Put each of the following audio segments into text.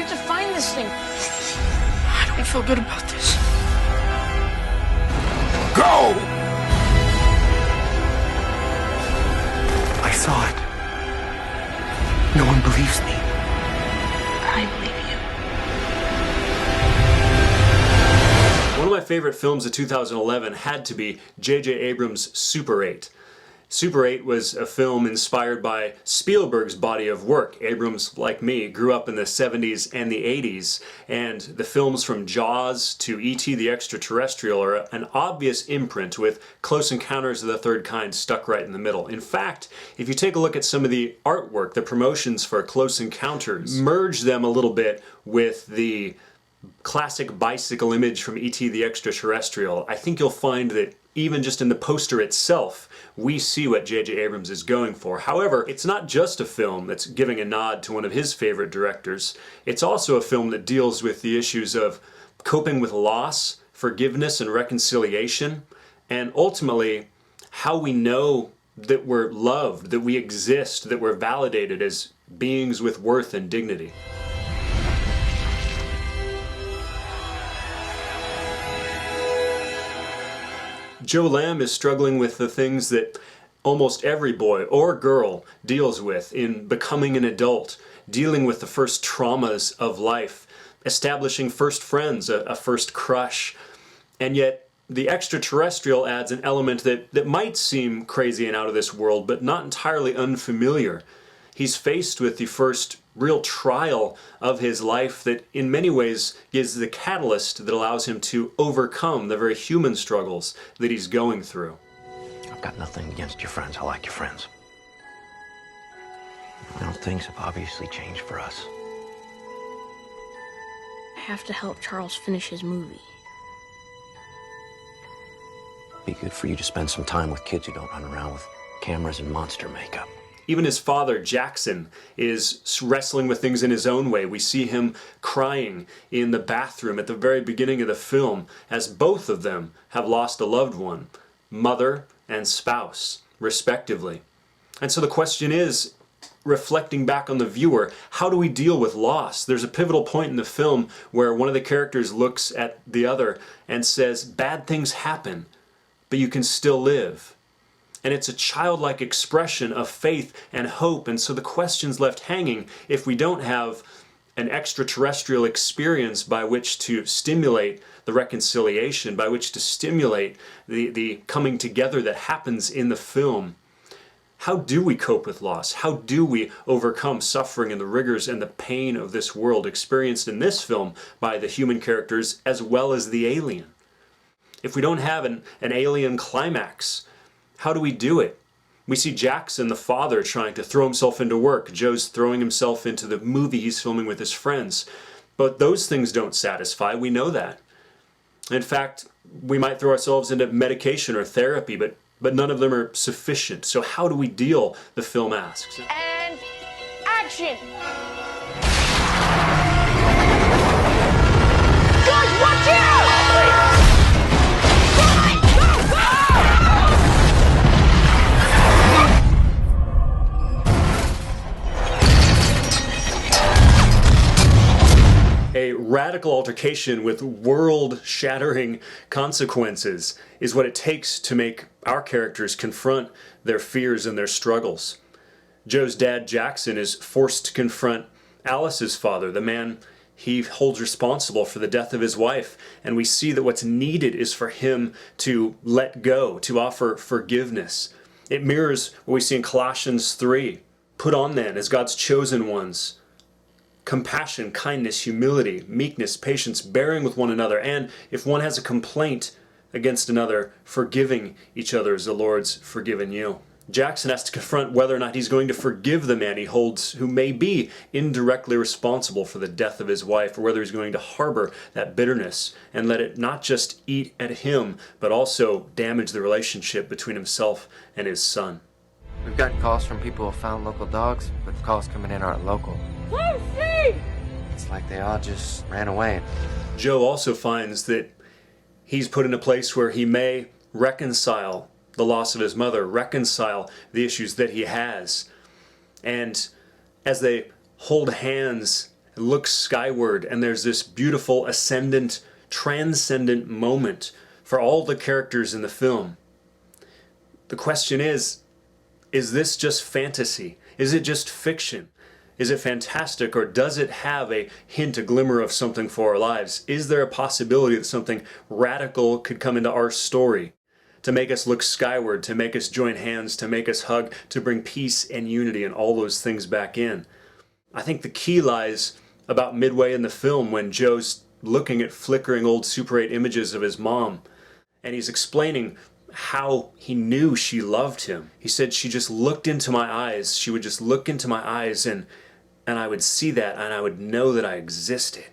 need to find this thing. I don't feel good about this. Go! I saw it. No one believes me. I believe you. One of my favorite films of 2011 had to be J.J. Abrams' Super 8. Super 8 was a film inspired by Spielberg's body of work. Abrams, like me, grew up in the 70s and the 80s, and the films from Jaws to E.T. the Extraterrestrial are an obvious imprint, with Close Encounters of the Third Kind stuck right in the middle. In fact, if you take a look at some of the artwork, the promotions for Close Encounters, merge them a little bit with the classic bicycle image from E.T. the Extraterrestrial, I think you'll find that even just in the poster itself, we see what J.J. Abrams is going for. However, it's not just a film that's giving a nod to one of his favorite directors. It's also a film that deals with the issues of coping with loss, forgiveness and reconciliation, and ultimately how we know that we're loved, that we exist, that we're validated as beings with worth and dignity. Joe Lamb is struggling with the things that almost every boy or girl deals with in becoming an adult, dealing with the first traumas of life, establishing first friends, a first crush. And yet the Extraterrestrial adds an element that might seem crazy and out of this world, but not entirely unfamiliar. He's faced with the first real trial of his life that in many ways gives the catalyst that allows him to overcome the very human struggles that he's going through. I've got nothing against your friends. I like your friends. Well, things have obviously changed for us. I have to help Charles finish his movie. Be good for you to spend some time with kids who don't run around with cameras and monster makeup. Even his father, Jackson, is wrestling with things in his own way. We see him crying in the bathroom at the very beginning of the film as both of them have lost a loved one, mother and spouse, respectively. And so the question is, reflecting back on the viewer, how do we deal with loss? There's a pivotal point in the film where one of the characters looks at the other and says, "Bad things happen, but you can still live." And it's a childlike expression of faith and hope. And so the question's left hanging if we don't have an extraterrestrial experience by which to stimulate the reconciliation, by which to stimulate the coming together that happens in the film. How do we cope with loss? How do we overcome suffering and the rigors and the pain of this world experienced in this film by the human characters as well as the alien? If we don't have an alien climax, how do we do it? We see Jackson, the father, trying to throw himself into work. Joe's throwing himself into the movie he's filming with his friends. But those things don't satisfy. We know that. In fact, we might throw ourselves into medication or therapy, but none of them are sufficient. So how do we deal, the film asks. And action! Guys, watch out! A radical altercation with world-shattering consequences is what it takes to make our characters confront their fears and their struggles. Joe's dad, Jackson, is forced to confront Alice's father, the man he holds responsible for the death of his wife, and we see that what's needed is for him to let go, to offer forgiveness. It mirrors what we see in Colossians 3. Put on then, as God's chosen ones, compassion, kindness, humility, meekness, patience, bearing with one another, and if one has a complaint against another, forgiving each other as the Lord's forgiven you. Jackson has to confront whether or not he's going to forgive the man he holds who may be indirectly responsible for the death of his wife, or whether he's going to harbor that bitterness and let it not just eat at him, but also damage the relationship between himself and his son. We've gotten calls from people who found local dogs, but the calls coming in aren't local. Lucy! It's like they all just ran away. Joe also finds that he's put in a place where he may reconcile the loss of his mother, reconcile the issues that he has. And as they hold hands looks skyward, and there's this beautiful ascendant, transcendent moment for all the characters in the film. The question is this just fantasy? Is it just fiction? Is it fantastic, or does it have a hint, a glimmer of something for our lives? Is there a possibility that something radical could come into our story to make us look skyward, to make us join hands, to make us hug, to bring peace and unity and all those things back in? I think the key lies about midway in the film when Joe's looking at flickering old Super 8 images of his mom, and he's explaining how he knew she loved him. He said, she just looked into my eyes. She would just look into my eyes, and I would see that, and I would know that I existed.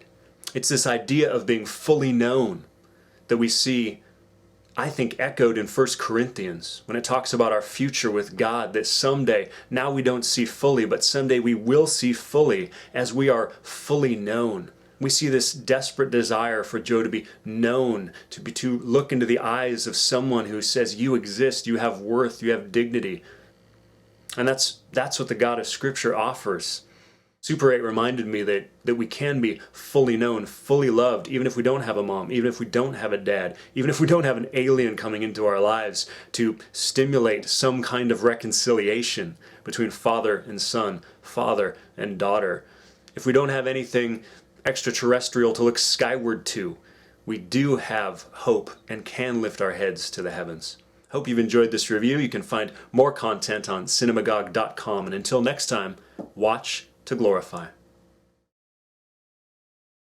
It's this idea of being fully known that we see, I think, echoed in 1 Corinthians when it talks about our future with God, that someday, now we don't see fully, but someday we will see fully as we are fully known. We see this desperate desire for Joe to be known, to look into the eyes of someone who says, you exist, you have worth, you have dignity. And that's what the God of Scripture offers. Super 8 reminded me that we can be fully known, fully loved, even if we don't have a mom, even if we don't have a dad, even if we don't have an alien coming into our lives to stimulate some kind of reconciliation between father and son, father and daughter. If we don't have anything extraterrestrial to look skyward to, we do have hope and can lift our heads to the heavens. Hope you've enjoyed this review. You can find more content on cinemagogue.com, and until next time, watch to glorify.